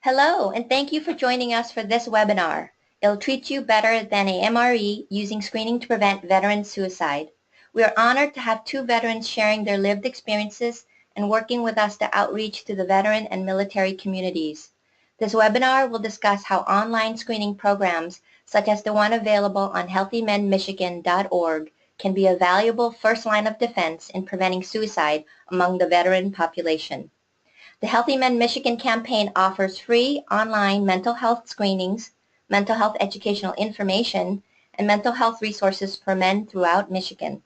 Hello, and thank you for joining us for this webinar. It'll treat you better than a MRE using screening to prevent veteran suicide. We are honored to have two veterans sharing their lived experiences and working with us to outreach to the veteran and military communities. This webinar will discuss how online screening programs, such as the one available on healthymenmichigan.org, can be a valuable first line of defense in preventing suicide among the veteran population. The Healthy Men Michigan campaign offers free online mental health screenings, mental health educational information, and mental health resources for men throughout Michigan.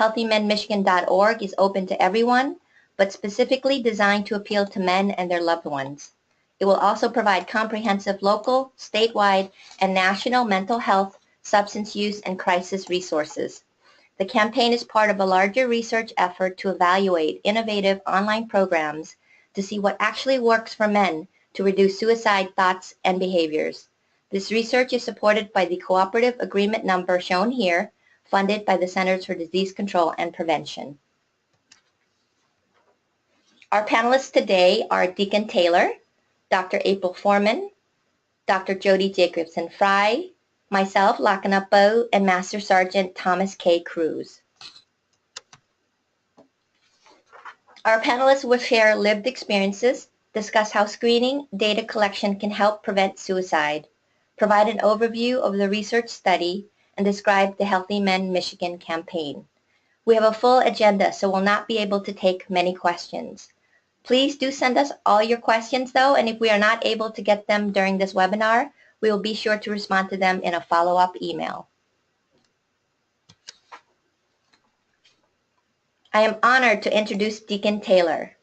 HealthyMenMichigan.org is open to everyone, but specifically designed to appeal to men and their loved ones. It will also provide comprehensive local, statewide, and national mental health, substance use, and crisis resources. The campaign is part of a larger research effort to evaluate innovative online programs to see what actually works for men to reduce suicide thoughts and behaviors. This research is supported by the cooperative agreement number shown here, funded by the Centers for Disease Control and Prevention. Our panelists today are Deacon Taylor, Dr. April Forman, Dr. Jody Fried, myself, Locke Anna, and Master Sergeant Thomas K. Cruz. Our panelists will share lived experiences, discuss how screening data collection can help prevent suicide, provide an overview of the research study, and describe the Healthy Men Michigan campaign. We have a full agenda, so we'll not be able to take many questions. Please do send us all your questions, though, and if we are not able to get them during this webinar, we will be sure to respond to them in a follow-up email. I am honored to introduce Deacon Taylor.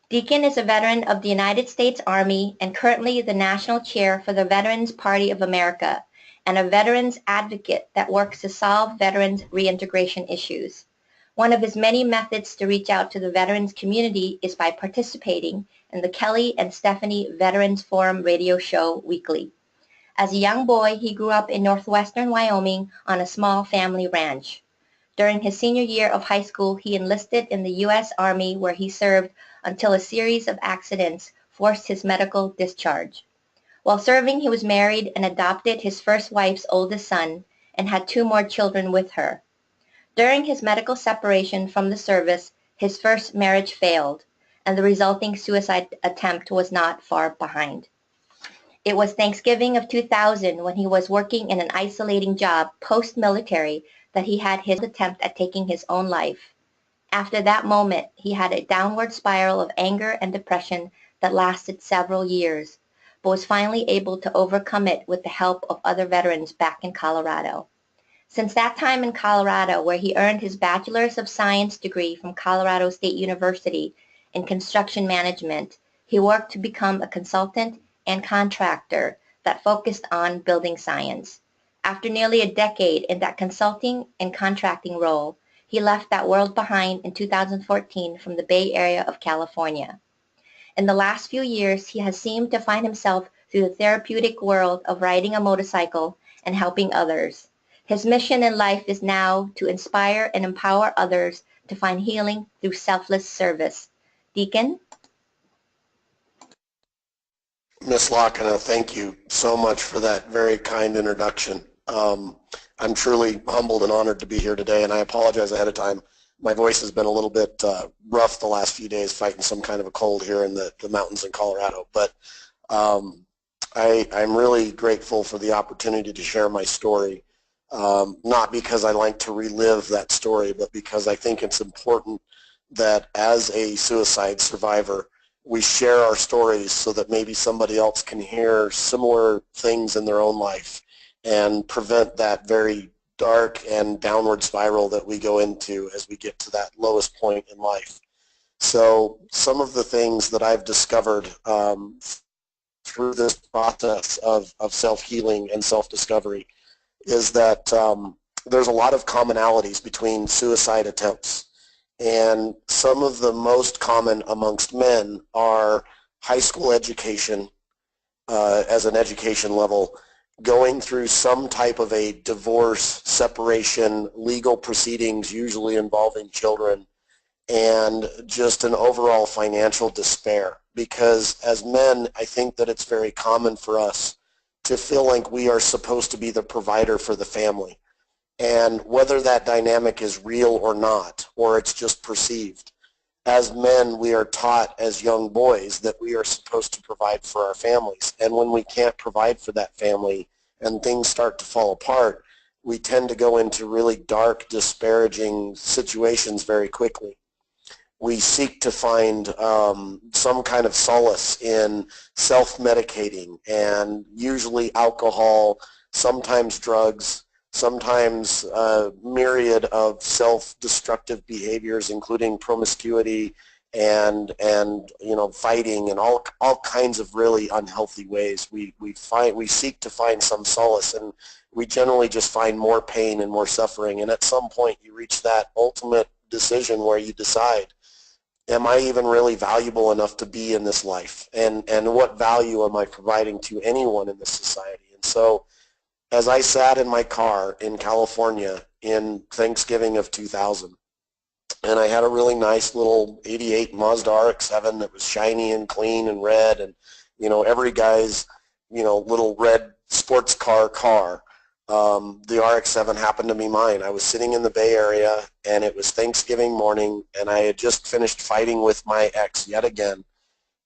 Deacon is a veteran of the United States Army and currently the National Chair for the Veterans Party of America and a veterans advocate that works to solve veterans reintegration issues. One of his many methods to reach out to the veterans community is by participating in the Kelly and Stephanie Veterans Forum radio show weekly. As a young boy, he grew up in northwestern Wyoming on a small family ranch. During his senior year of high school, he enlisted in the U.S. Army where he served until a series of accidents forced his medical discharge. While serving, he was married and adopted his first wife's oldest son and had 2 more children with her. During his medical separation from the service, his first marriage failed, and the resulting suicide attempt was not far behind. It was Thanksgiving of 2000 when he was working in an isolating job post-military that he had his attempt at taking his own life. After that moment, he had a downward spiral of anger and depression that lasted several years, but was finally able to overcome it with the help of other veterans back in Colorado. Since that time in Colorado, where he earned his Bachelor's of Science degree from Colorado State University in construction management, he worked to become a consultant and contractor that focused on building science. After nearly a decade in that consulting and contracting role, he left that world behind in 2014 from the Bay Area of California. In the last few years, he has seemed to find himself through the therapeutic world of riding a motorcycle and helping others. His mission in life is now to inspire and empower others to find healing through selfless service. Deacon? Ms. Locke Anna, thank you so much for that very kind introduction. I'm truly humbled and honored to be here today, and I apologize ahead of time. My voice has been a little bit rough the last few days, fighting some kind of a cold here in the mountains in Colorado. But I'm really grateful for the opportunity to share my story, not because I like to relive that story, but because I think it's important that as a suicide survivor, we share our stories so that maybe somebody else can hear similar things in their own life and prevent that very dark and downward spiral that we go into as we get to that lowest point in life. So some of the things that I've discovered through this process of self-healing and self-discovery is that there's a lot of commonalities between suicide attempts. And some of the most common amongst men are high school education as an education level, going through some type of a divorce, separation, legal proceedings, usually involving children, and just an overall financial despair. Because as men, I think that it's very common for us to feel like we are supposed to be the provider for the family. And whether that dynamic is real or not, or it's just perceived, as men, we are taught as young boys that we are supposed to provide for our families. And when we can't provide for that family and things start to fall apart, we tend to go into really dark, disparaging situations very quickly. We seek to find some kind of solace in self-medicating, and usually alcohol, sometimes drugs, sometimes a myriad of self-destructive behaviors, including promiscuity and fighting and all kinds of really unhealthy ways. We seek to find some solace, and we generally just find more pain and more suffering. And at some point, you reach that ultimate decision where you decide, am I even really valuable enough to be in this life? And what value am I providing to anyone in this society? And so as I sat in my car in California in Thanksgiving of 2000, and I had a really nice little 88 Mazda RX-7 that was shiny and clean and red, and every guy's little red sports car. The RX-7 happened to be mine. I was sitting in the Bay Area, and it was Thanksgiving morning, and I had just finished fighting with my ex yet again.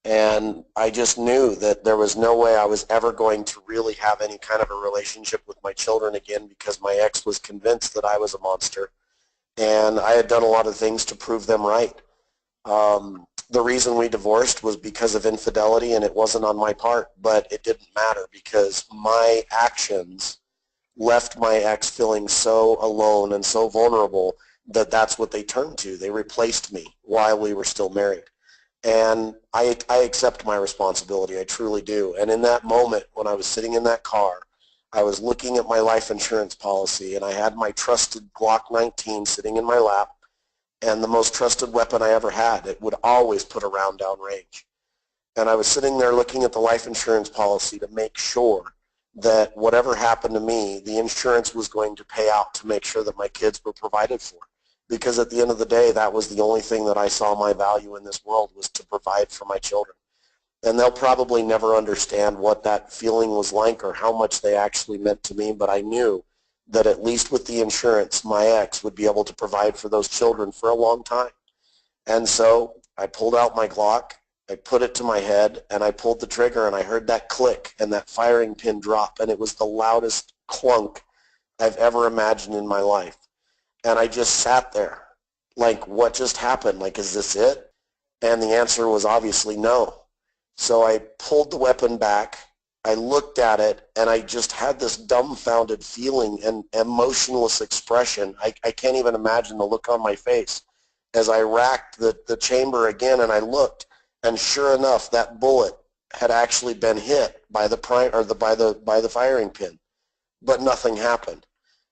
And I just knew that there was no way I was ever going to really have any kind of a relationship with my children again, because my ex was convinced that I was a monster. And I had done a lot of things to prove them right. The reason we divorced was because of infidelity, and it wasn't on my part, but it didn't matter because my actions left my ex feeling so alone and so vulnerable that that's what they turned to. They replaced me while we were still married. And I accept my responsibility, I truly do. And in that moment, when I was sitting in that car, I was looking at my life insurance policy, and I had my trusted Glock 19 sitting in my lap, and the most trusted weapon I ever had. It would always put a round down range. And I was sitting there looking at the life insurance policy to make sure that whatever happened to me, the insurance was going to pay out to make sure that my kids were provided for. Because at the end of the day, that was the only thing that I saw my value in this world, was to provide for my children. And they'll probably never understand what that feeling was like or how much they actually meant to me, but I knew that at least with the insurance, my ex would be able to provide for those children for a long time. And so I pulled out my Glock, I put it to my head, and I pulled the trigger, and I heard that click and that firing pin drop, and it was the loudest clunk I've ever imagined in my life. And I just sat there like, what just happened? Like, is this it? And the answer was obviously no. So I pulled the weapon back, I looked at it, and I just had this dumbfounded feeling and emotionless expression. I can't even imagine the look on my face as I racked the chamber again, and I looked, and sure enough, that bullet had actually been hit by the firing pin, but nothing happened.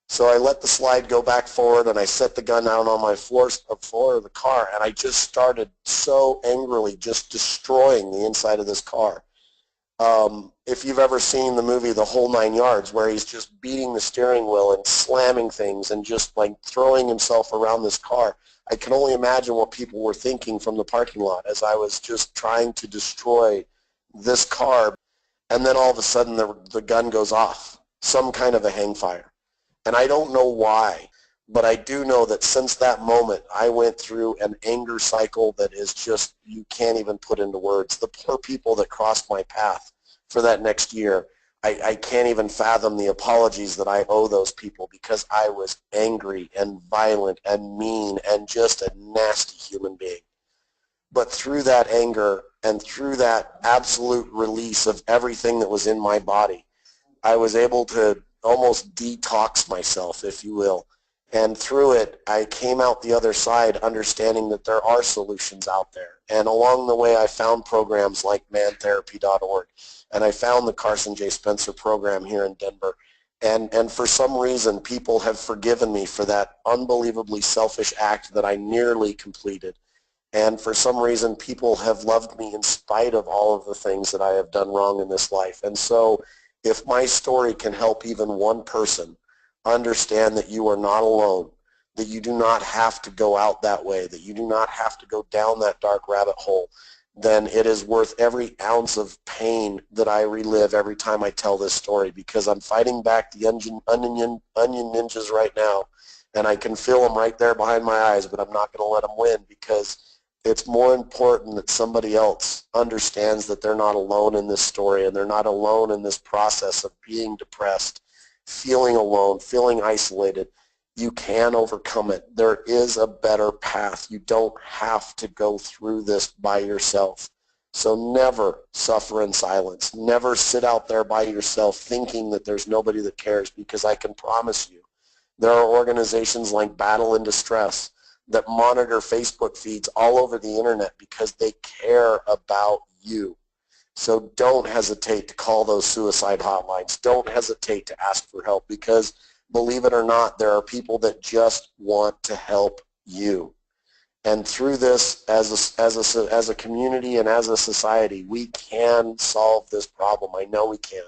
So I let the slide go back forward, and I set the gun down on my floor of the car, and I just started so angrily just destroying the inside of this car. If you've ever seen the movie The Whole Nine Yards, where he's just beating the steering wheel and slamming things and just like throwing himself around this car, I can only imagine what people were thinking from the parking lot as I was just trying to destroy this car. And then all of a sudden the gun goes off, some kind of a hang fire. And I don't know why, but I do know that since that moment, I went through an anger cycle that is just, you can't even put into words. The poor people that crossed my path for that next year, I can't even fathom the apologies that I owe those people, because I was angry and violent and mean and just a nasty human being. But through that anger and through that absolute release of everything that was in my body, I was able to almost detox myself, if you will. And through it, I came out the other side understanding that there are solutions out there. And along the way, I found programs like mantherapy.org, and I found the Carson J. Spencer program here in Denver. And for some reason, people have forgiven me for that unbelievably selfish act that I nearly completed. And for some reason, people have loved me in spite of all of the things that I have done wrong in this life. And so if my story can help even one person understand that you are not alone, that you do not have to go out that way, that you do not have to go down that dark rabbit hole, then it is worth every ounce of pain that I relive every time I tell this story, because I'm fighting back the onion ninjas right now, and I can feel them right there behind my eyes, but I'm not going to let them win, because it's more important that somebody else understands that they're not alone in this story, and they're not alone in this process of being depressed, feeling alone, feeling isolated. You can overcome it. There is a better path. You don't have to go through this by yourself. So never suffer in silence. Never sit out there by yourself thinking that there's nobody that cares, because I can promise you there are organizations like Battle in Distress that monitor Facebook feeds all over the internet because they care about you. So don't hesitate to call those suicide hotlines. Don't hesitate to ask for help, because believe it or not, there are people that just want to help you. And through this, as a community and as a society, we can solve this problem. I know we can.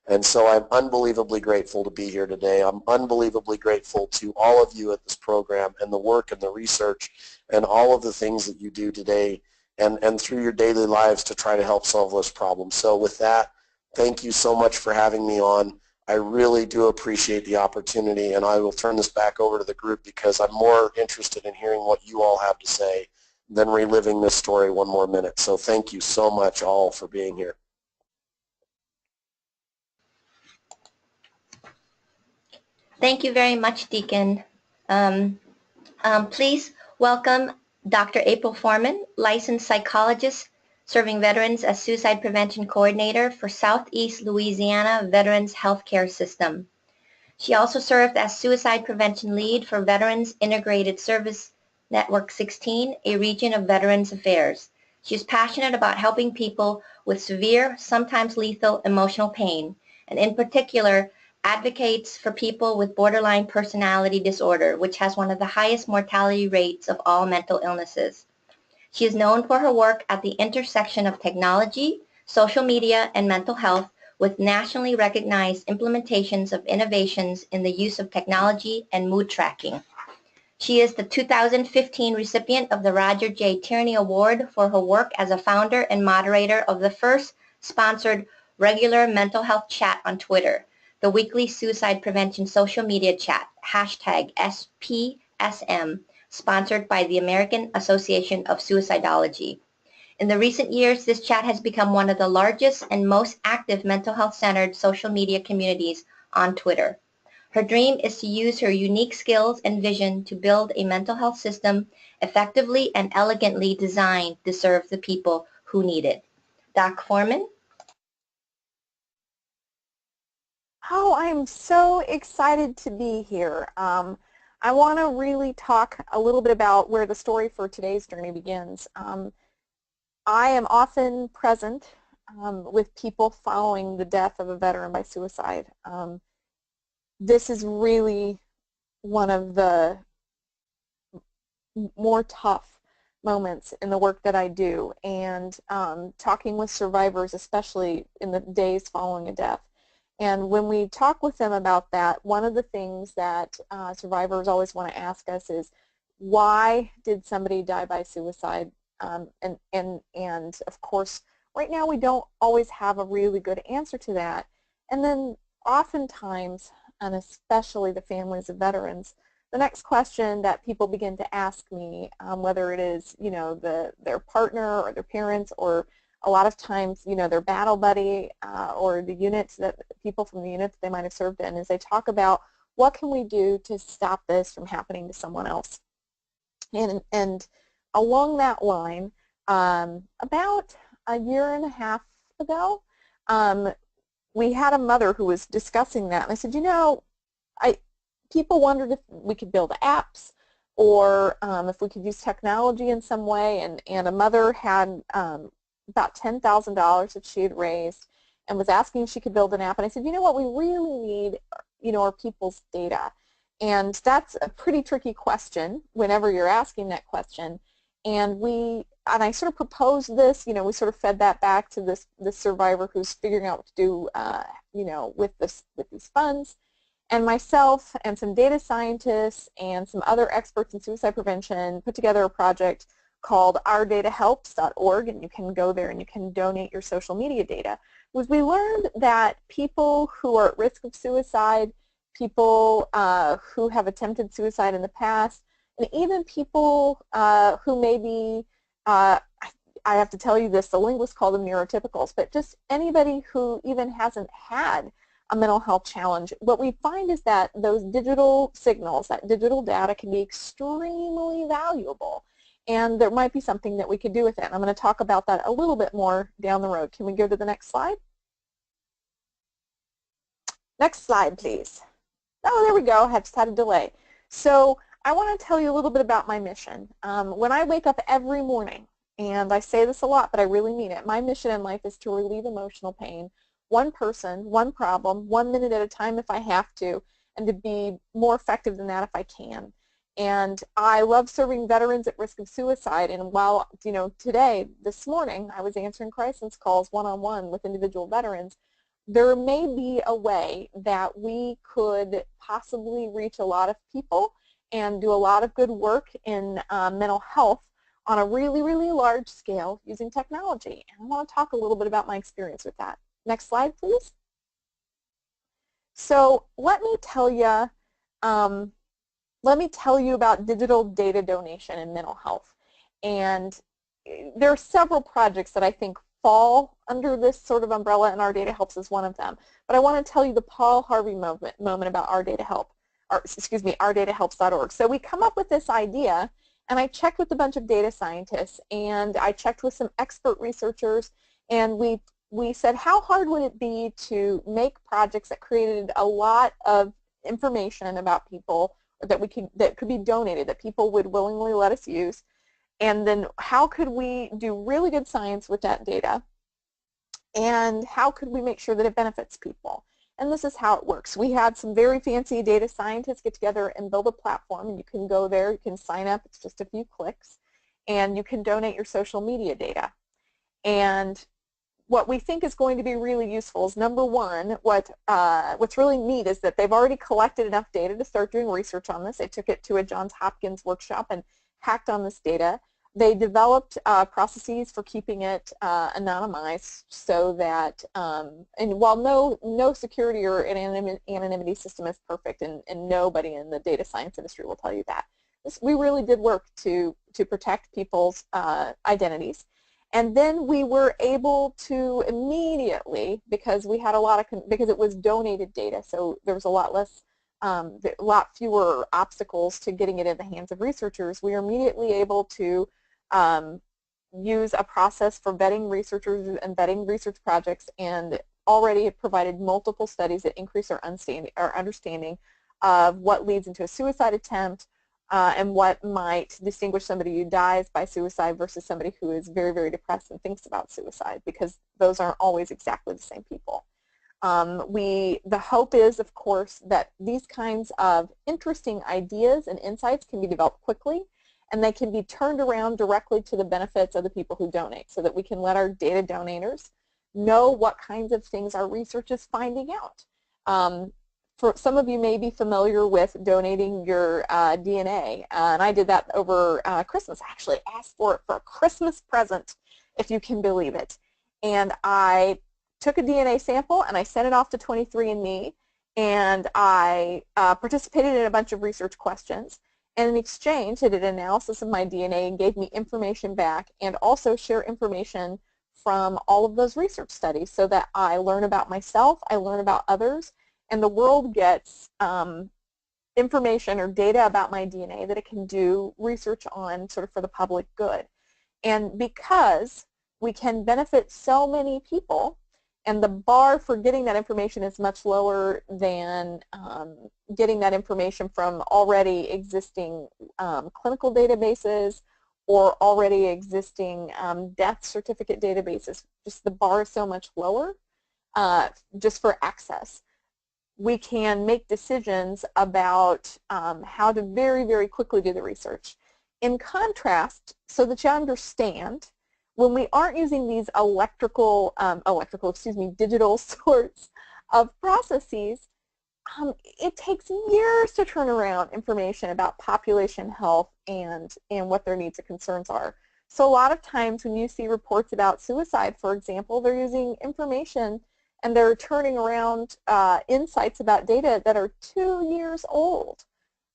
And so I'm unbelievably grateful to be here today. I'm unbelievably grateful to all of you at this program and the work and the research and all of the things that you do today and through your daily lives to try to help solve this problem. So with that, thank you so much for having me on. I really do appreciate the opportunity, and I will turn this back over to the group, because I'm more interested in hearing what you all have to say than reliving this story one more minute. So thank you so much all for being here. Thank you very much, Deacon. Please welcome Dr. April Forman, licensed psychologist serving veterans as Suicide Prevention Coordinator for Southeast Louisiana Veterans Healthcare System. She also served as Suicide Prevention Lead for Veterans Integrated Service Network 16, a region of Veterans Affairs. She is passionate about helping people with severe, sometimes lethal emotional pain, and in particular, advocates for people with borderline personality disorder, which has one of the highest mortality rates of all mental illnesses. She is known for her work at the intersection of technology, social media, and mental health, with nationally recognized implementations of innovations in the use of technology and mood tracking. She is the 2015 recipient of the Roger J. Tierney Award for her work as a founder and moderator of the first sponsored regular mental health chat on Twitter, the weekly suicide prevention social media chat, hashtag SPSM, sponsored by the American Association of Suicidology. In the recent years, this chat has become one of the largest and most active mental health-centered social media communities on Twitter. Her dream is to use her unique skills and vision to build a mental health system effectively and elegantly designed to serve the people who need it. Doc Forman? Oh, I'm so excited to be here. I want to really talk a little bit about where the story for today's journey begins. I am often present with people following the death of a veteran by suicide. This is really one of the more tough moments in the work that I do, and talking with survivors, especially in the days following a death. And when we talk with them about that, one of the things that survivors always want to ask us is, why did somebody die by suicide? And of course, right now we don't always have a really good answer to that. And then oftentimes, and especially the families of veterans, the next question that people begin to ask me, whether it is, their partner or their parents, or a lot of times, their battle buddy or the units that people from the units they might have served in, is they talk about, what can we do to stop this from happening to someone else? And along that line, about a year and a half ago, we had a mother who was discussing that, and I said, people wondered if we could build apps, or if we could use technology in some way, and a mother had about $10,000 that she had raised and was asking if she could build an app. And I said, what we really need, are people's data. And that's a pretty tricky question whenever you're asking that question. And I sort of proposed this, we sort of fed that back to this survivor who's figuring out what to do, with these funds. And myself and some data scientists and some other experts in suicide prevention put together a project called ourdatahelps.org, and you can go there and you can donate your social media data. Was we learned that people who are at risk of suicide, people who have attempted suicide in the past, and even people who may be, I have to tell you this, the linguists call them neurotypicals, but just anybody who even hasn't had a mental health challenge, what we find is that those digital signals, that digital data can be extremely valuable, and there might be something that we could do with it. And I'm going to talk about that a little bit more down the road. Can we go to the next slide? Next slide, please. Oh, there we go. I just had a delay. So I want to tell you a little bit about my mission. When I wake up every morning, and I say this a lot, but I really mean it, my mission in life is to relieve emotional pain, one person, one problem, 1 minute at a time if I have to, and to be more effective than that if I can. And I love serving veterans at risk of suicide, and while, you know, today, this morning, I was answering crisis calls one-on-one with individual veterans, there may be a way that we could possibly reach a lot of people and do a lot of good work in mental health on a really, really large scale using technology. And I want to talk a little bit about my experience with that. Next slide, please. So let me tell you about digital data donation in mental health. And there are several projects that I think fall under this sort of umbrella, and Our Data Helps is one of them. But I want to tell you the Paul Harvey moment about Our Data Help, or excuse me, ourdatahelps.org. So we come up with this idea, and I checked with a bunch of data scientists, and I checked with some expert researchers, and we said, how hard would it be to make projects that created a lot of information about people that could be donated, that people would willingly let us use, and then how could we do really good science with that data, and how could we make sure that it benefits people? And this is how it works. We had some very fancy data scientists get together and build a platform, and you can go there, you can sign up, it's just a few clicks, and you can donate your social media data. And what we think is going to be really useful is, number one, what's really neat is that they've already collected enough data to start doing research on this. They took it to a Johns Hopkins workshop and hacked on this data. They developed processes for keeping it anonymized so that, and while no security or anonymity system is perfect, and nobody in the data science industry will tell you that, we really did work to protect people's identities. And then we were able to immediately, because we had because it was donated data, so there was a lot fewer obstacles to getting it in the hands of researchers, we were immediately able to use a process for vetting researchers and vetting research projects, and already it provided multiple studies that increase our understanding of what leads into a suicide attempt, and what might distinguish somebody who dies by suicide versus somebody who is very, very depressed and thinks about suicide, because those aren't always exactly the same people. The hope is, of course, that these kinds of interesting ideas and insights can be developed quickly, and they can be turned around directly to the benefits of the people who donate, so that we can let our data donators know what kinds of things our research is finding out. For some of you may be familiar with donating your DNA, and I did that over Christmas. I actually asked for it for a Christmas present, if you can believe it. And I took a DNA sample and I sent it off to 23andMe, and I participated in a bunch of research questions. And in exchange, they did an analysis of my DNA and gave me information back, and also share information from all of those research studies, so that I learn about myself, I learn about others, and the world gets information or data about my DNA that it can do research on, sort of for the public good. And because we can benefit so many people, and the bar for getting that information is much lower than getting that information from already existing clinical databases or already existing death certificate databases. Just the bar is so much lower just for access. We can make decisions about how to very, very quickly do the research. In contrast, so that you understand, when we aren't using these digital sorts of processes, it takes years to turn around information about population health and what their needs and concerns are. So a lot of times when you see reports about suicide, for example, they're using information and they're turning around insights about data that are 2 years old.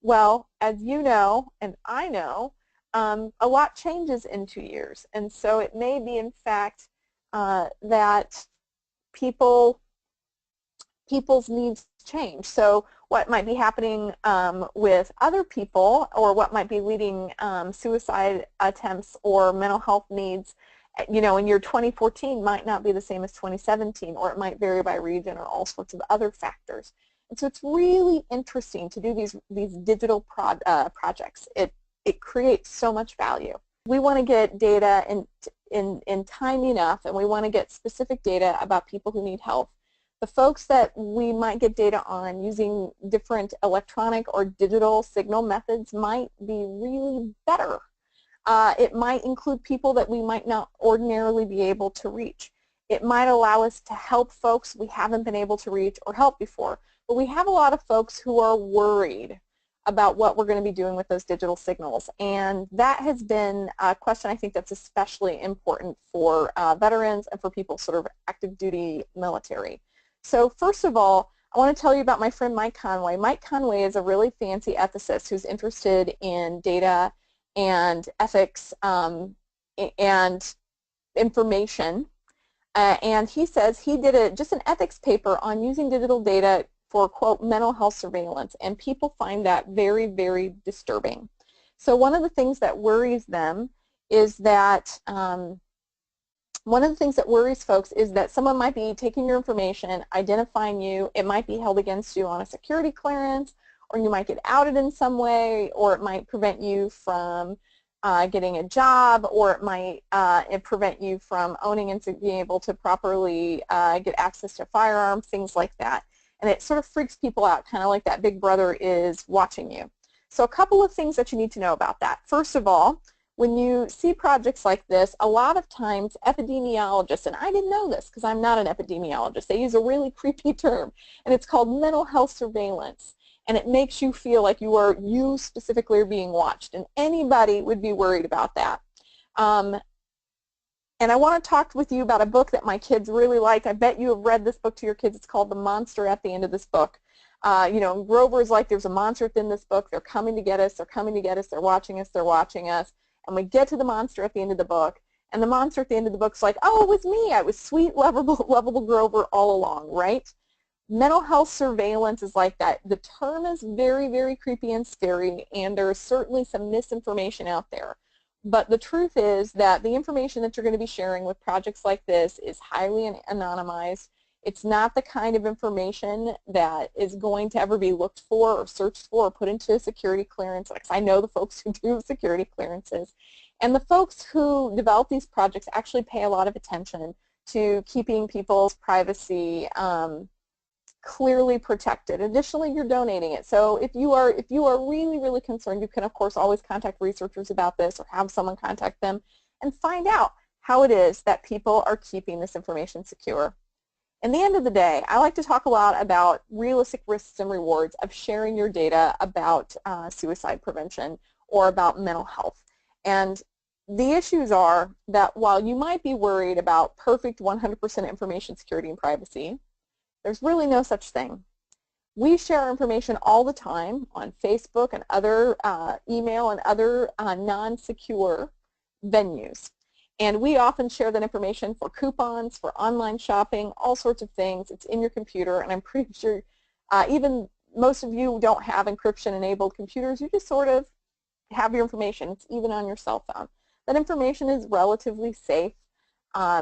Well, as you know, and I know, a lot changes in 2 years. And so it may be, in fact, that people's needs change. So what might be happening with other people, or what might be leading suicide attempts or mental health needs, you know, in year 2014 might not be the same as 2017, or it might vary by region, or all sorts of other factors. And so it's really interesting to do these digital projects. It creates so much value. We want to get data in time enough, and we want to get specific data about people who need help. The folks that we might get data on using different electronic or digital signal methods might be really better. It might include people that we might not ordinarily be able to reach. It might allow us to help folks we haven't been able to reach or help before. But we have a lot of folks who are worried about what we're going to be doing with those digital signals. And that has been a question I think that's especially important for veterans and for people sort of active duty military. So first of all, I want to tell you about my friend Mike Conway. Mike Conway is a really fancy ethicist who's interested in data and ethics and information. And he says he did just an ethics paper on using digital data for, quote, mental health surveillance, and people find that very, very disturbing. So one of the things that worries them is that one of the things that worries folks is that someone might be taking your information, identifying you, it might be held against you on a security clearance, or you might get outed in some way, or it might prevent you from getting a job, or it might prevent you from owning and being able to properly get access to firearms, things like that. And it sort of freaks people out, kind of like that big brother is watching you. So a couple of things that you need to know about that. First of all, when you see projects like this, a lot of times epidemiologists, and I didn't know this because I'm not an epidemiologist, they use a really creepy term, and it's called mental health surveillance. And it makes you feel like you specifically are being watched, and anybody would be worried about that. And I want to talk with you about a book that my kids really like. I bet you have read this book to your kids. It's called The Monster at the End of This Book. You know, Grover's like, there's a monster within this book. They're coming to get us. They're coming to get us. They're watching us. They're watching us. And we get to the monster at the end of the book. And the monster at the end of the book is like, oh, it was me. I was sweet, lovable Grover all along, right? Mental health surveillance is like that. The term is very, very creepy and scary, and there is certainly some misinformation out there. But the truth is that the information that you're going to be sharing with projects like this is highly anonymized. It's not the kind of information that is going to ever be looked for or searched for or put into a security clearance. Like, I know the folks who do security clearances. And the folks who develop these projects actually pay a lot of attention to keeping people's privacy clearly protected. Additionally, you're donating it. So if you are really, really concerned, you can of course always contact researchers about this, or have someone contact them and find out how it is that people are keeping this information secure. In the end of the day, I like to talk a lot about realistic risks and rewards of sharing your data about suicide prevention or about mental health. And the issues are that while you might be worried about perfect 100% information security and privacy, there's really no such thing. We share information all the time on Facebook and other email and other non-secure venues. And we often share that information for coupons, for online shopping, all sorts of things. It's in your computer, and I'm pretty sure even most of you don't have encryption-enabled computers. You just sort of have your information. It's even on your cell phone. That information is relatively safe.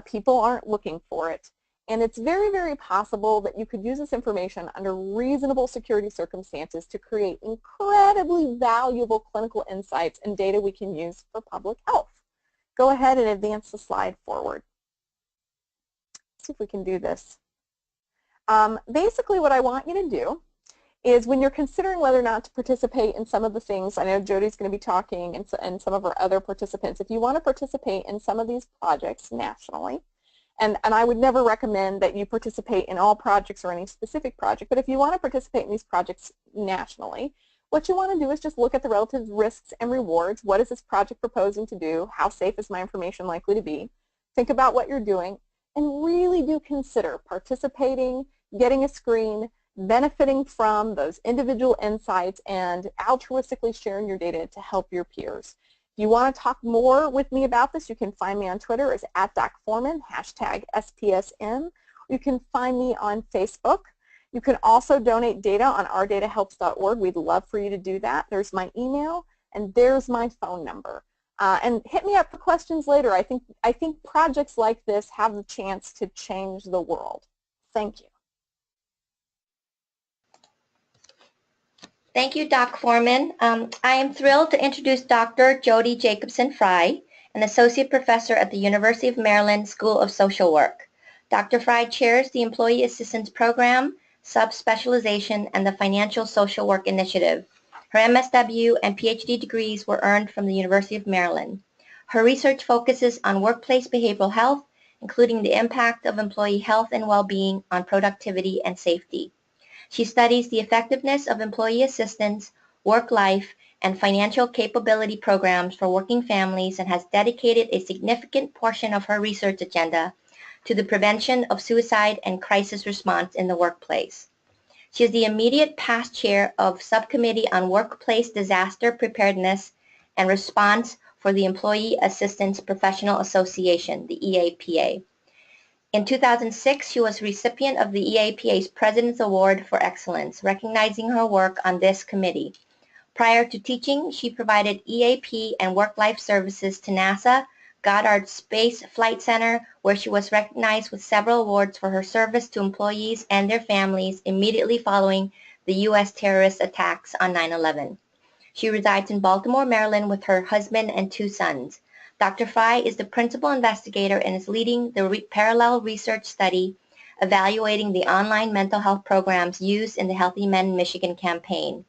People aren't looking for it. And it's very, very possible that you could use this information under reasonable security circumstances to create incredibly valuable clinical insights and data we can use for public health. Go ahead and advance the slide forward. Let's see if we can do this. Basically, what I want you to do is when you're considering whether or not to participate in some of the things, I know Jody's going to be talking and some of our other participants, if you want to participate in some of these projects nationally, And I would never recommend that you participate in all projects or any specific project, but if you want to participate in these projects nationally, what you want to do is just look at the relative risks and rewards. What is this project proposing to do? How safe is my information likely to be? Think about what you're doing, and really do consider participating, getting a screen, benefiting from those individual insights, and altruistically sharing your data to help your peers. If you want to talk more with me about this, you can find me on Twitter as @DocForman, #SPSM. You can find me on Facebook. You can also donate data on ourdatahelps.org. We'd love for you to do that. There's my email, and there's my phone number. And hit me up for questions later. I think projects like this have the chance to change the world. Thank you. Thank you, Doc Forman. I am thrilled to introduce Dr. Jody Fried, an associate professor at the University of Maryland School of Social Work. Dr. Fried chairs the Employee Assistance Program, Subspecialization, and the Financial Social Work Initiative. Her MSW and PhD degrees were earned from the University of Maryland. Her research focuses on workplace behavioral health, including the impact of employee health and well-being on productivity and safety. She studies the effectiveness of employee assistance, work-life, and financial capability programs for working families and has dedicated a significant portion of her research agenda to the prevention of suicide and crisis response in the workplace. She is the immediate past chair of Subcommittee on Workplace Disaster Preparedness and Response for the Employee Assistance Professional Association, the EAPA. In 2006, she was recipient of the EAPA's President's Award for Excellence, recognizing her work on this committee. Prior to teaching, she provided EAP and work-life services to NASA, Goddard Space Flight Center, where she was recognized with several awards for her service to employees and their families immediately following the U.S. terrorist attacks on 9/11. She resides in Baltimore, Maryland with her husband and 2 sons. Dr. Fried is the principal investigator and is leading the parallel research study evaluating the online mental health programs used in the Healthy Men Michigan campaign,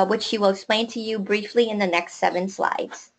which she will explain to you briefly in the next 7 slides.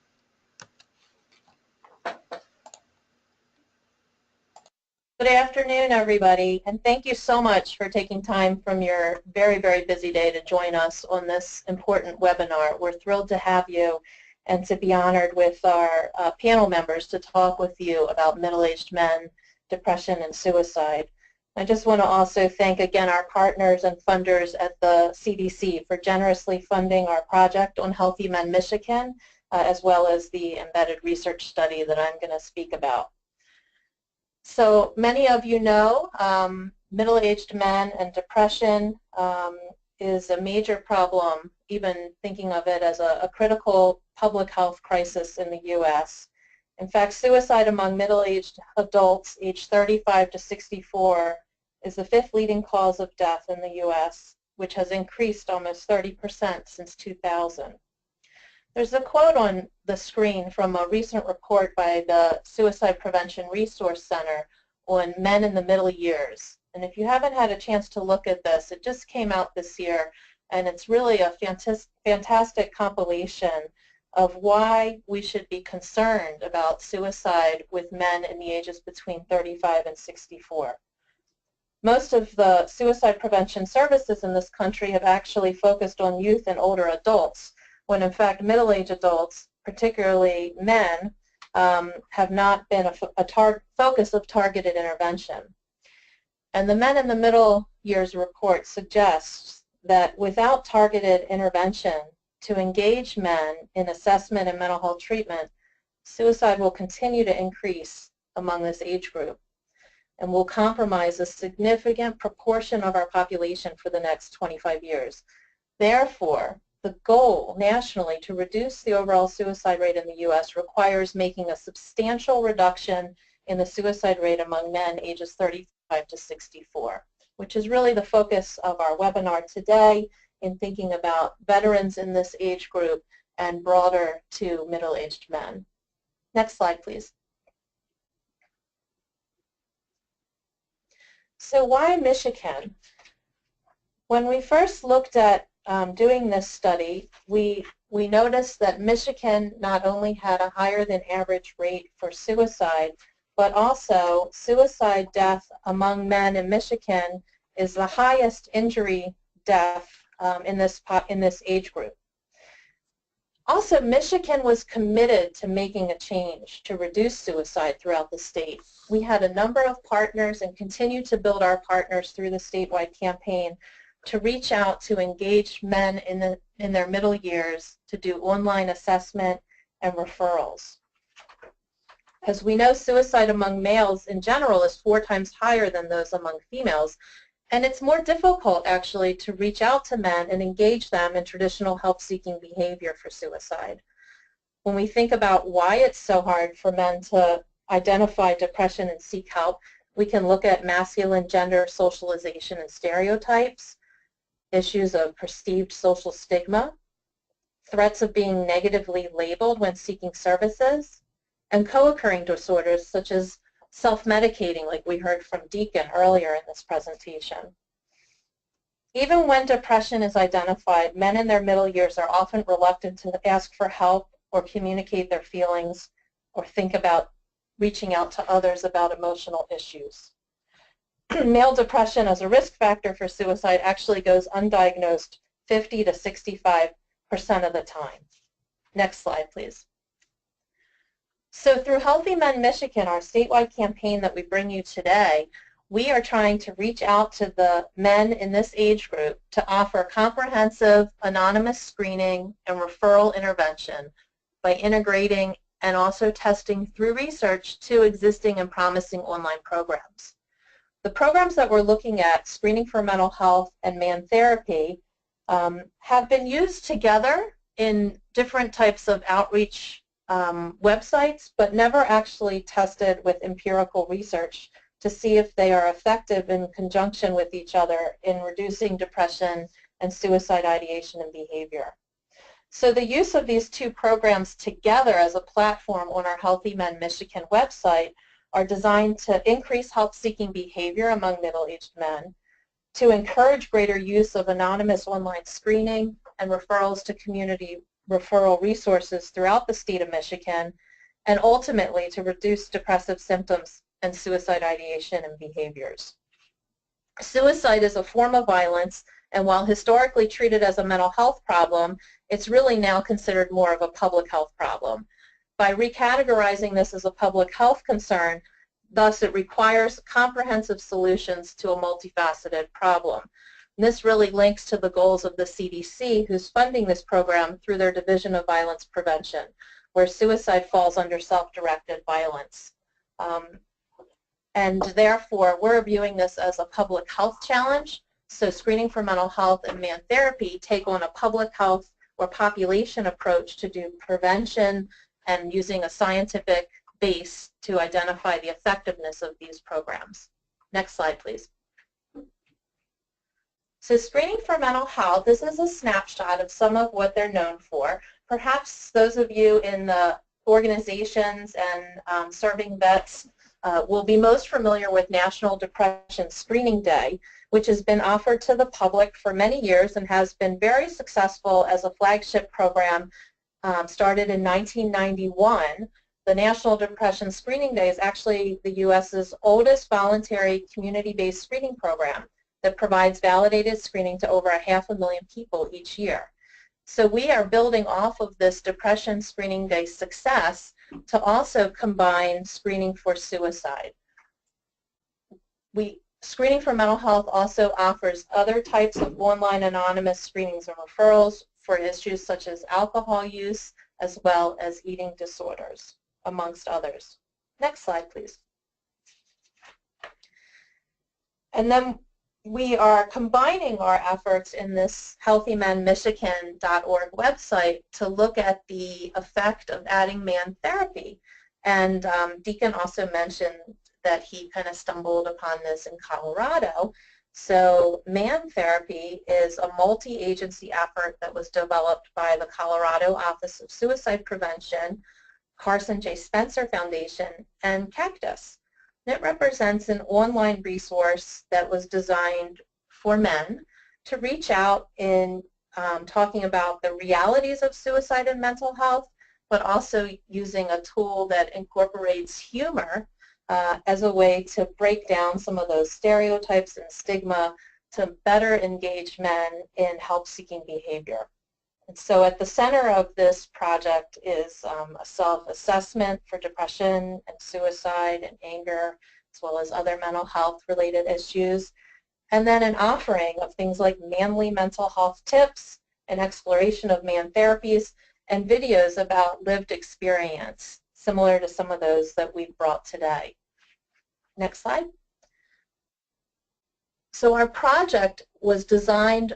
Good afternoon, everybody, and thank you so much for taking time from your very, very busy day to join us on this important webinar. We're thrilled to have you and to be honored with our panel members to talk with you about middle-aged men, depression, and suicide. I just want to also thank again our partners and funders at the CDC for generously funding our project on Healthy Men Michigan, as well as the embedded research study that I'm going to speak about. So many of you know middle-aged men and depression is a major problem, even thinking of it as a critical public health crisis in the U.S. In fact, suicide among middle-aged adults aged 35 to 64 is the 5th leading cause of death in the U.S., which has increased almost 30% since 2000. There's a quote on the screen from a recent report by the Suicide Prevention Resource Center on men in the middle years. And if you haven't had a chance to look at this, it just came out this year, and it's really a fantastic compilation of why we should be concerned about suicide with men in the ages between 35 and 64. Most of the suicide prevention services in this country have actually focused on youth and older adults, when in fact middle-aged adults, particularly men, have not been a focus of targeted intervention. And the Men in the Middle Years report suggests that without targeted intervention to engage men in assessment and mental health treatment, suicide will continue to increase among this age group and will compromise a significant proportion of our population for the next 25 years. Therefore, the goal nationally to reduce the overall suicide rate in the U.S. requires making a substantial reduction in the suicide rate among men ages 35 to 64, which is really the focus of our webinar today in thinking about veterans in this age group and broader to middle-aged men. Next slide, please. So why Michigan? When we first looked at doing this study, we noticed that Michigan not only had a higher than average rate for suicide, but also suicide death among men in Michigan is the highest injury death in this age group. Also, Michigan was committed to making a change to reduce suicide throughout the state. We had a number of partners and continue to build our partners through the statewide campaign to reach out to engage men in their middle years to do online assessment and referrals. As we know, suicide among males in general is 4 times higher than those among females, and it's more difficult actually to reach out to men and engage them in traditional help-seeking behavior for suicide. When we think about why it's so hard for men to identify depression and seek help, we can look at masculine gender socialization and stereotypes, issues of perceived social stigma, threats of being negatively labeled when seeking services, and co-occurring disorders such as self-medicating, like we heard from Deacon earlier in this presentation. Even when depression is identified, men in their middle years are often reluctant to ask for help or communicate their feelings or think about reaching out to others about emotional issues. Male depression as a risk factor for suicide actually goes undiagnosed 50 to 65% of the time. Next slide, please. So through Healthy Men Michigan, our statewide campaign that we bring you today, we are trying to reach out to the men in this age group to offer comprehensive anonymous screening and referral intervention by integrating and also testing through research 2 existing and promising online programs. The programs that we're looking at, Screening for Mental Health and Man Therapy, have been used together in different types of outreach websites, but never actually tested with empirical research to see if they are effective in conjunction with each other in reducing depression and suicide ideation and behavior. So the use of these 2 programs together as a platform on our Healthy Men Michigan website are designed to increase help-seeking behavior among middle-aged men, to encourage greater use of anonymous online screening and referrals to community referral resources throughout the state of Michigan, and ultimately to reduce depressive symptoms and suicide ideation and behaviors. Suicide is a form of violence, and while historically treated as a mental health problem, it's really now considered more of a public health problem. By recategorizing this as a public health concern, thus it requires comprehensive solutions to a multifaceted problem. And this really links to the goals of the CDC, who's funding this program through their Division of Violence Prevention, where suicide falls under self-directed violence. And therefore, we're viewing this as a public health challenge. So Screening for Mental Health and Man Therapy take on a public health or population approach to do prevention and using a scientific base to identify the effectiveness of these programs. Next slide, please. So Screening for Mental Health, this is a snapshot of some of what they're known for. Perhaps those of you in the organizations and serving vets will be most familiar with National Depression Screening Day, which has been offered to the public for many years and has been very successful as a flagship program started in 1991. The National Depression Screening Day is actually the U.S.'s oldest voluntary community-based screening program that provides validated screening to over 500,000 people each year. So we are building off of this Depression Screening Day success to also combine screening for suicide. Screening for Mental Health also offers other types of online anonymous screenings and referrals for issues such as alcohol use as well as eating disorders, amongst others. Next slide, please. And then we are combining our efforts in this healthymenmichigan.org website to look at the effect of adding man therapy. And Deacon also mentioned that he kind of stumbled upon this in Colorado. So man therapy is a multi-agency effort that was developed by the Colorado Office of Suicide Prevention, Carson J. Spencer Foundation, and Cactus. It represents an online resource that was designed for men to reach out in talking about the realities of suicide and mental health, but also using a tool that incorporates humor as a way to break down some of those stereotypes and stigma to better engage men in help-seeking behavior. And so at the center of this project is a self-assessment for depression and suicide and anger, as well as other mental health related issues, and then an offering of things like manly mental health tips, an exploration of man therapies, and videos about lived experience, similar to some of those that we've brought today. Next slide. So our project was designed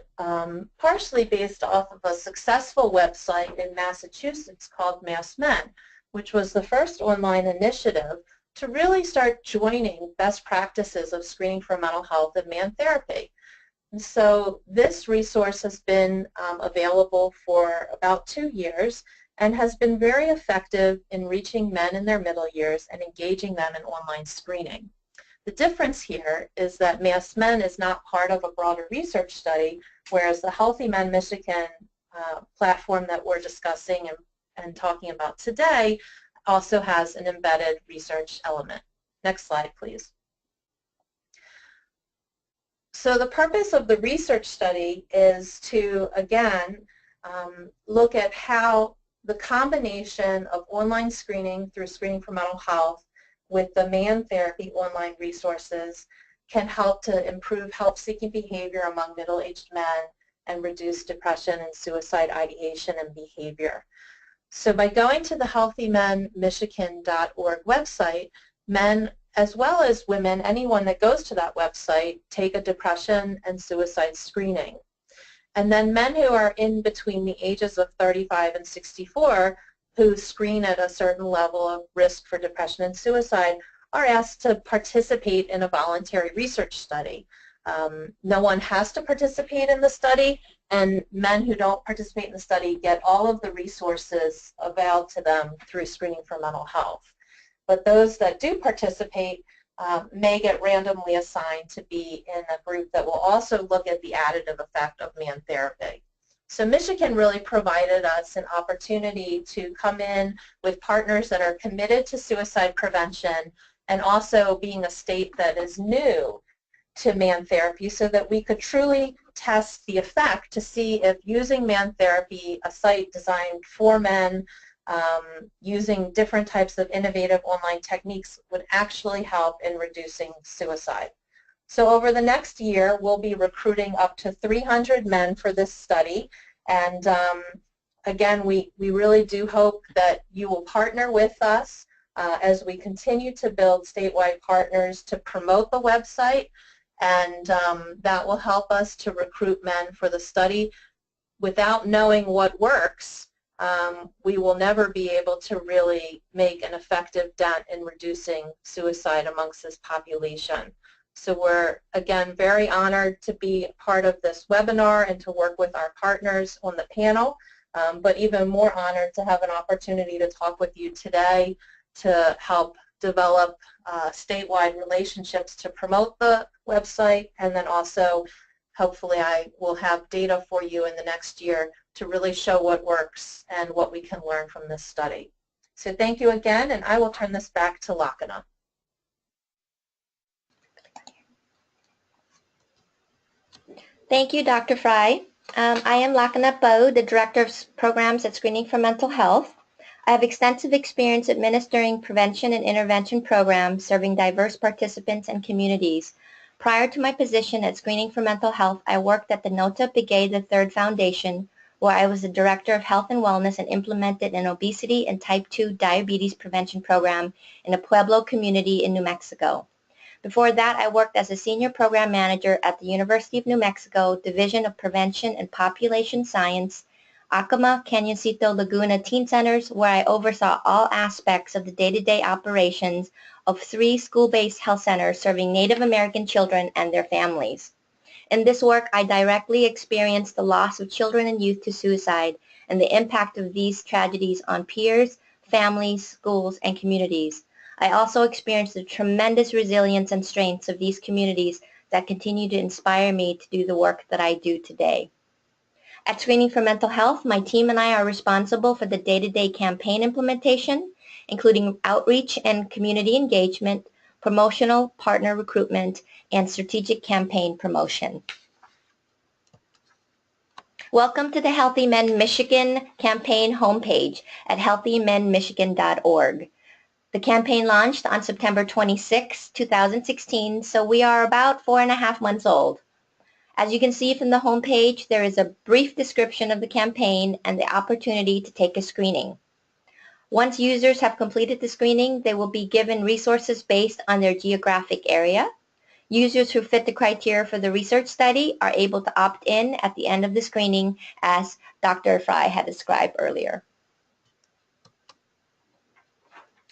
partially based off of a successful website in Massachusetts called Mass Men, which was the first online initiative to really start joining best practices of screening for mental health and man therapy. And so this resource has been available for about 2 years and has been very effective in reaching men in their middle years and engaging them in online screening. The difference here is that Mass Men is not part of a broader research study, whereas the Healthy Men Michigan platform that we're discussing and talking about today also has an embedded research element. Next slide, please. So the purpose of the research study is to, again, look at how the combination of online screening through Screening for Mental Health with the man therapy online resources can help to improve help-seeking behavior among middle-aged men and reduce depression and suicide ideation and behavior. So by going to the healthymenmichigan.org website, men as well as women, anyone that goes to that website, take a depression and suicide screening. And then men who are in between the ages of 35 and 64 who screen at a certain level of risk for depression and suicide are asked to participate in a voluntary research study. No one has to participate in the study, and men who don't participate in the study get all of the resources available to them through Screening for Mental Health. But those that do participate may get randomly assigned to be in a group that will also look at the additive effect of man therapy. So Michigan really provided us an opportunity to come in with partners that are committed to suicide prevention and also being a state that is new to man therapy so that we could truly test the effect to see if using man therapy, a site designed for men, using different types of innovative online techniques would actually help in reducing suicide. So over the next year, we'll be recruiting up to 300 men for this study. And again, we really do hope that you will partner with us as we continue to build statewide partners to promote the website. And that will help us to recruit men for the study. Without knowing what works, we will never be able to really make an effective dent in reducing suicide amongst this population. So we're, again, very honored to be part of this webinar and to work with our partners on the panel, but even more honored to have an opportunity to talk with you today to help develop statewide relationships to promote the website, and then also hopefully I will have data for you in the next year to really show what works and what we can learn from this study. So thank you again, and I will turn this back to Locke Anna. Thank you, Dr. Fried. I am Locke Anna, the Director of Programs at Screening for Mental Health. I have extensive experience administering prevention and intervention programs serving diverse participants and communities. Prior to my position at Screening for Mental Health, I worked at the Nota Begay III Foundation, where I was the Director of Health and Wellness and implemented an obesity and type 2 diabetes prevention program in a Pueblo community in New Mexico. Before that, I worked as a Senior Program Manager at the University of New Mexico Division of Prevention and Population Science, Acoma, Cañoncito, Laguna Teen Centers, where I oversaw all aspects of the day-to-day operations of 3 school-based health centers serving Native American children and their families. In this work, I directly experienced the loss of children and youth to suicide and the impact of these tragedies on peers, families, schools, and communities. I also experienced the tremendous resilience and strengths of these communities that continue to inspire me to do the work that I do today. At Screening for Mental Health, my team and I are responsible for the day-to-day campaign implementation, including outreach and community engagement, promotional partner recruitment, and strategic campaign promotion. Welcome to the Healthy Men Michigan campaign homepage at healthymenmichigan.org. The campaign launched on September 26, 2016, so we are about 4.5 months old. As you can see from the homepage, there is a brief description of the campaign and the opportunity to take a screening. Once users have completed the screening, they will be given resources based on their geographic area. Users who fit the criteria for the research study are able to opt in at the end of the screening, as Dr. Fried had described earlier.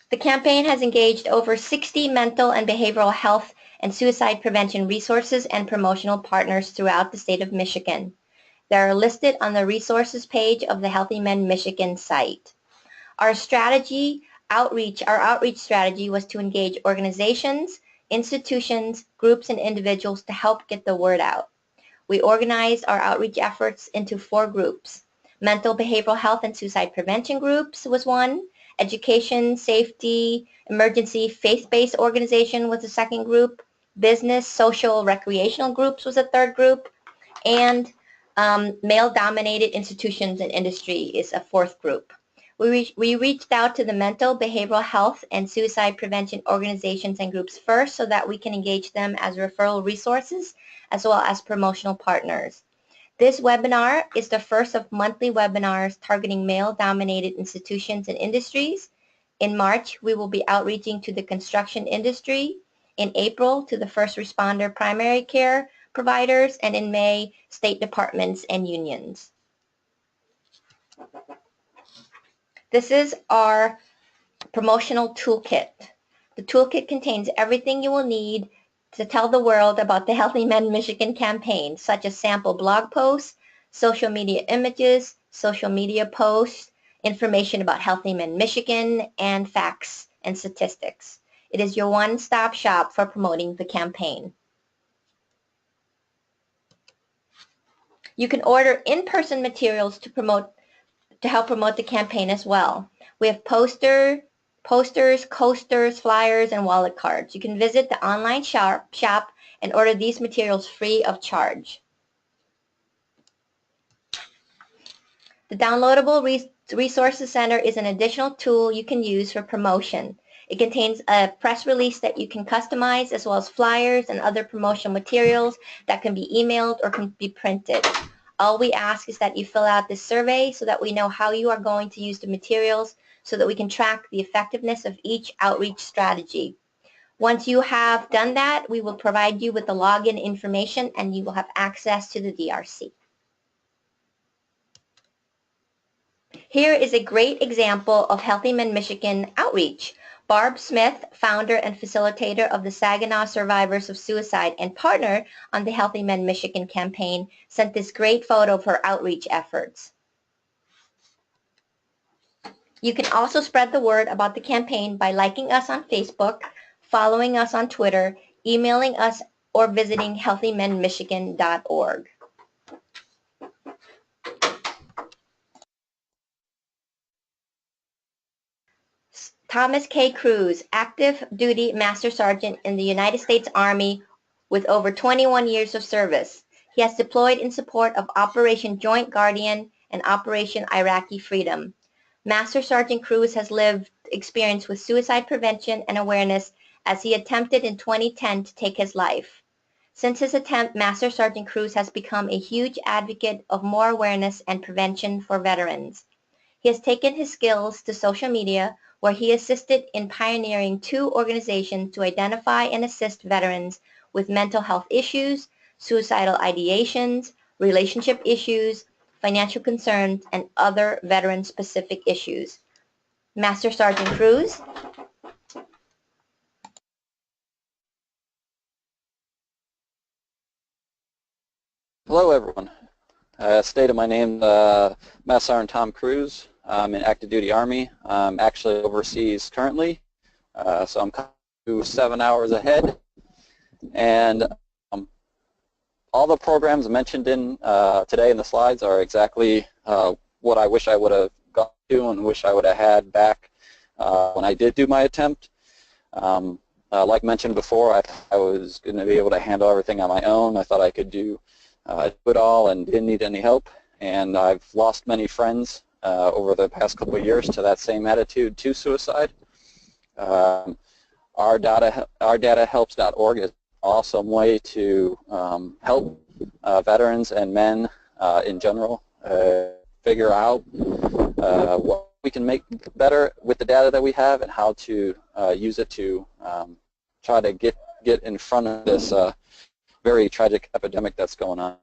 The campaign has engaged over 60 mental and behavioral health and suicide prevention resources and promotional partners throughout the state of Michigan. They are listed on the resources page of the Healthy Men Michigan site. Our outreach strategy was to engage organizations, institutions, groups, and individuals to help get the word out. We organized our outreach efforts into 4 groups. Mental behavioral health and suicide prevention groups was one. Education, safety, emergency, faith-based organization was the second group. Business, social, recreational groups was a third group. And male-dominated institutions and industry is a fourth group. We reached out to the mental, behavioral health, and suicide prevention organizations and groups first so that we can engage them as referral resources as well as promotional partners. This webinar is the first of monthly webinars targeting male-dominated institutions and industries. In March, we will be outreaching to the construction industry. In April, to the first responder primary care providers, and in May, state departments and unions. This is our promotional toolkit. The toolkit contains everything you will need to tell the world about the Healthy Men Michigan campaign, such as sample blog posts, social media images, social media posts, information about Healthy Men Michigan, and facts and statistics. It is your one-stop shop for promoting the campaign. You can order in-person materials to help promote the campaign as well. We have posters, coasters, flyers, and wallet cards. You can visit the online shop and order these materials free of charge. The Downloadable Resources Center is an additional tool you can use for promotion. It contains a press release that you can customize, as well as flyers and other promotional materials that can be emailed or can be printed. All we ask is that you fill out this survey so that we know how you are going to use the materials, so that we can track the effectiveness of each outreach strategy. Once you have done that, we will provide you with the login information and you will have access to the DRC. Here is a great example of Healthy Men Michigan outreach. Barb Smith, founder and facilitator of the Saginaw Survivors of Suicide and partner on the Healthy Men Michigan campaign, sent this great photo of her outreach efforts. You can also spread the word about the campaign by liking us on Facebook, following us on Twitter, emailing us, or visiting healthymenmichigan.org. Thomas K. Cruz, active duty Master Sergeant in the United States Army with over 21 years of service. He has deployed in support of Operation Joint Guardian and Operation Iraqi Freedom. Master Sergeant Cruz has lived experience with suicide prevention and awareness as he attempted in 2010 to take his life. Since his attempt, Master Sergeant Cruz has become a huge advocate of more awareness and prevention for veterans. He has taken his skills to social media, where he assisted in pioneering 2 organizations to identify and assist veterans with mental health issues, suicidal ideations, relationship issues, financial concerns, and other veteran-specific issues. Master Sergeant Cruz. Hello, everyone. Stated my name, Master Sergeant Tom Cruz. I'm in active duty Army. I'm actually overseas currently, so I'm 7 hours ahead. And all the programs mentioned in today in the slides are exactly what I wish I would have gotten to and wish I would have had back when I did do my attempt. Like mentioned before, I was going to be able to handle everything on my own. I thought I could do it all and didn't need any help. And I've lost many friends over the past couple of years to that same attitude to suicide. Ourdatahelps.org is an awesome way to help veterans and men in general figure out what we can make better with the data that we have and how to use it to try to get in front of this very tragic epidemic that's going on.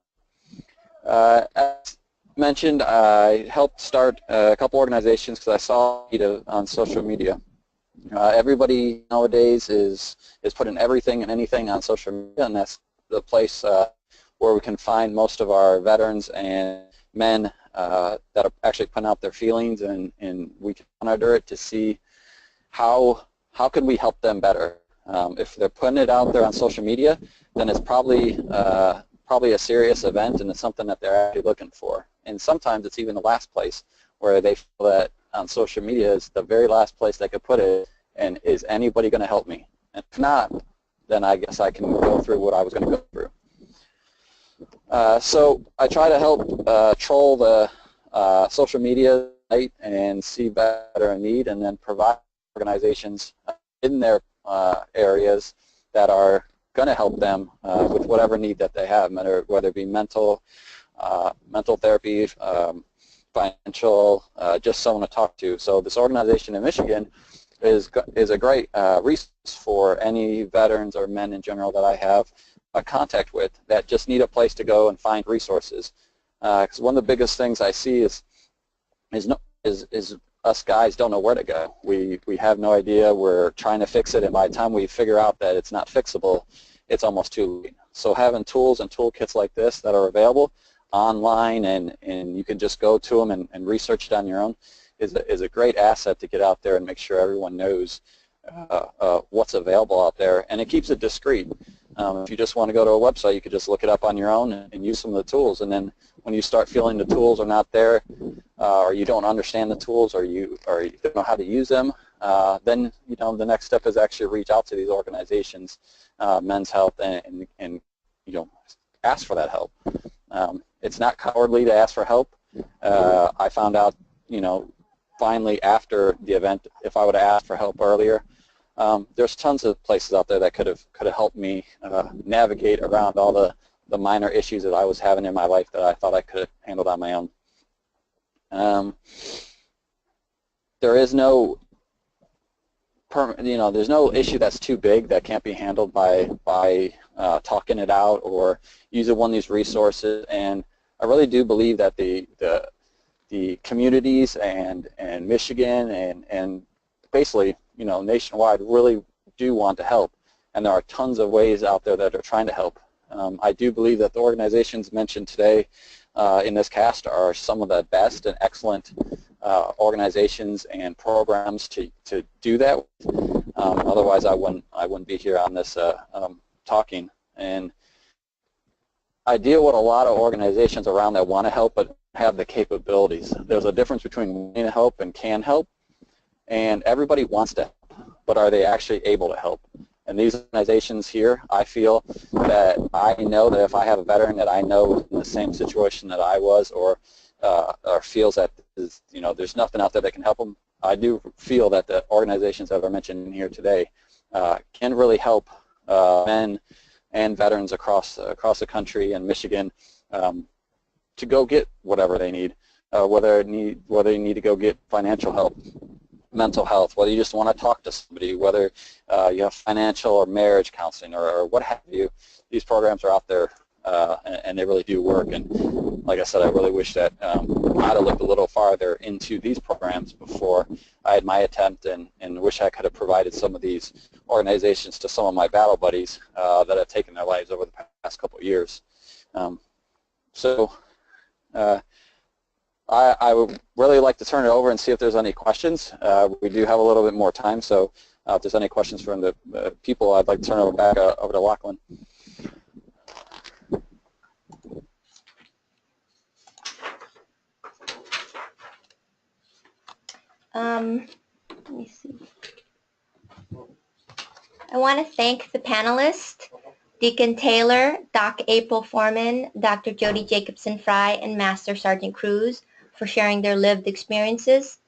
As mentioned, I helped start a couple organizations because I saw it on social media. Everybody nowadays is putting everything and anything on social media, and that's the place where we can find most of our veterans and men that are actually putting out their feelings, and we can monitor it to see how could we help them better. If they're putting it out there on social media, then it's probably a serious event, and it's something that they're actually looking for. And sometimes it's even the last place where they feel that on social media is the very last place they could put it, and is anybody going to help me? And if not, then I guess I can go through what I was going to go through. So I try to help troll the social media site and see better in need, and then provide organizations in their areas that are going to help them with whatever need that they have, whether it be mental therapy, financial, just someone to talk to. So this organization in Michigan is a great resource for any veterans or men in general that I have contact with that just need a place to go and find resources. Because one of the biggest things I see is us guys don't know where to go. We have no idea. We're trying to fix it, and by the time we figure out that it's not fixable, it's almost too late. So having tools and toolkits like this that are available online, and you can just go to them and research it on your own, is a great asset to get out there and make sure everyone knows what's available out there, and it keeps it discreet. If you just want to go to a website, you could just look it up on your own and use some of the tools, and then when you start feeling the tools are not there, or you don't understand the tools, or you don't know how to use them, then the next step is actually reach out to these organizations, Men's Health, and ask for that help. It's not cowardly to ask for help. I found out finally after the event, if I would have asked for help earlier, there's tons of places out there that could have helped me navigate around all the minor issues that I was having in my life that I thought I could have handled on my own. There is no there's no issue that's too big that can't be handled by talking it out or using one of these resources. And I really do believe that the communities and Michigan and basically nationwide really do want to help, and there are tons of ways out there that are trying to help. I do believe that the organizations mentioned today in this cast are some of the best and excellent organizations and programs to do that with. Otherwise, I wouldn't be here on this talking. And I deal with a lot of organizations around that want to help but have the capabilities. There's a difference between wanting to help and can help, and everybody wants to help, but are they actually able to help? And these organizations here, I feel that I know that if I have a veteran that I know in the same situation that I was, or feels that there's nothing out there that can help them, I do feel that the organizations that are mentioned in here today can really help men and veterans across the country and Michigan to go get whatever they need, whether you need to go get financial help, mental health, whether you just want to talk to somebody, whether you have financial or marriage counseling or what have you. These programs are out there and they really do work. And like I said, I really wish that I'd have looked a little farther into these programs before I had my attempt, and wish I could have provided some of these organizations to some of my battle buddies that have taken their lives over the past couple of years. I would really like to turn it over and see if there's any questions. We do have a little bit more time, so if there's any questions from the people, I'd like to turn it back over to Lachlan. Let me see. I want to thank the panelists, Deacon Taylor, Doc April Forman, Dr. Jody Jacobson Fry, and Master Sergeant Cruz for sharing their lived experiences,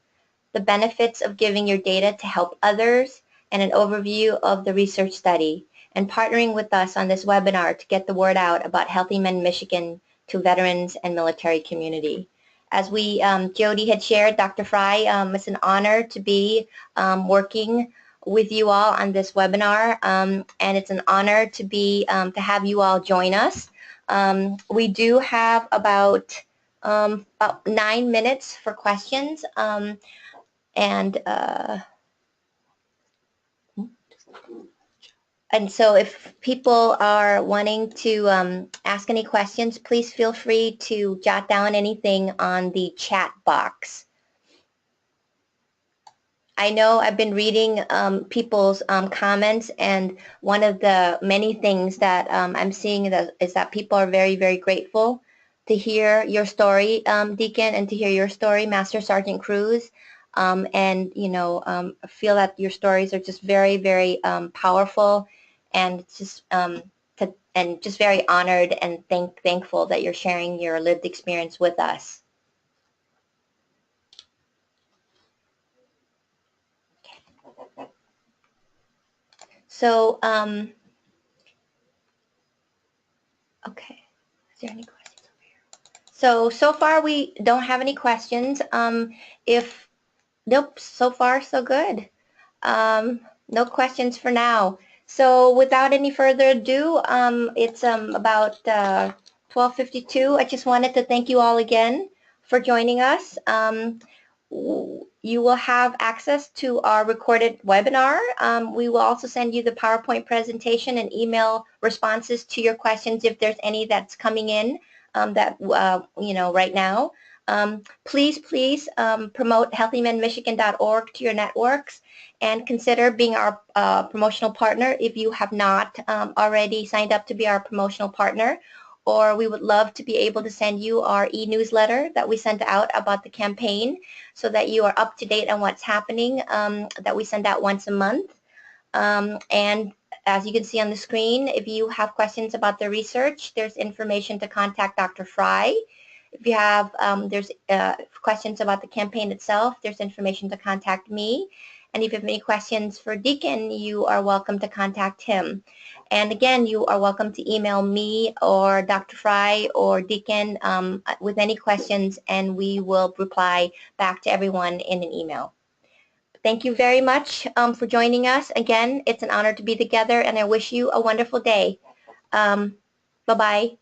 the benefits of giving your data to help others, and an overview of the research study, and partnering with us on this webinar to get the word out about Healthy Men Michigan to veterans and military community. As Jody had shared, Dr. Fry, it's an honor to be working with you all on this webinar, and it's an honor to have you all join us. We do have about 9 minutes for questions, and so if people are wanting to ask any questions, please feel free to jot down anything on the chat box. I know I've been reading people's comments, and one of the many things that I'm seeing is that people are very, very grateful to hear your story, Deacon, and to hear your story, Master Sergeant Cruz, and feel that your stories are just very, very powerful, and just just very honored and thankful that you're sharing your lived experience with us. So, okay, is there any questions over here? So far we don't have any questions. Nope, so far so good. No questions for now. So without any further ado, it's about 12:52. I just wanted to thank you all again for joining us. You will have access to our recorded webinar. We will also send you the PowerPoint presentation and email responses to your questions if there's any that's coming in right now. Please promote healthymenmichigan.org to your networks, and consider being our promotional partner if you have not already signed up to be our promotional partner. Or we would love to be able to send you our e-newsletter that we send out about the campaign, so that you are up to date on what's happening, that we send out once a month. And as you can see on the screen, if you have questions about the research, there's information to contact Dr. Fry. If you have there's questions about the campaign itself, there's information to contact me. And if you have any questions for Deacon, you are welcome to contact him. And again, you are welcome to email me or Dr. Fry or Deacon with any questions, and we will reply back to everyone in an email. Thank you very much for joining us. Again, it's an honor to be together, and I wish you a wonderful day. Bye-bye.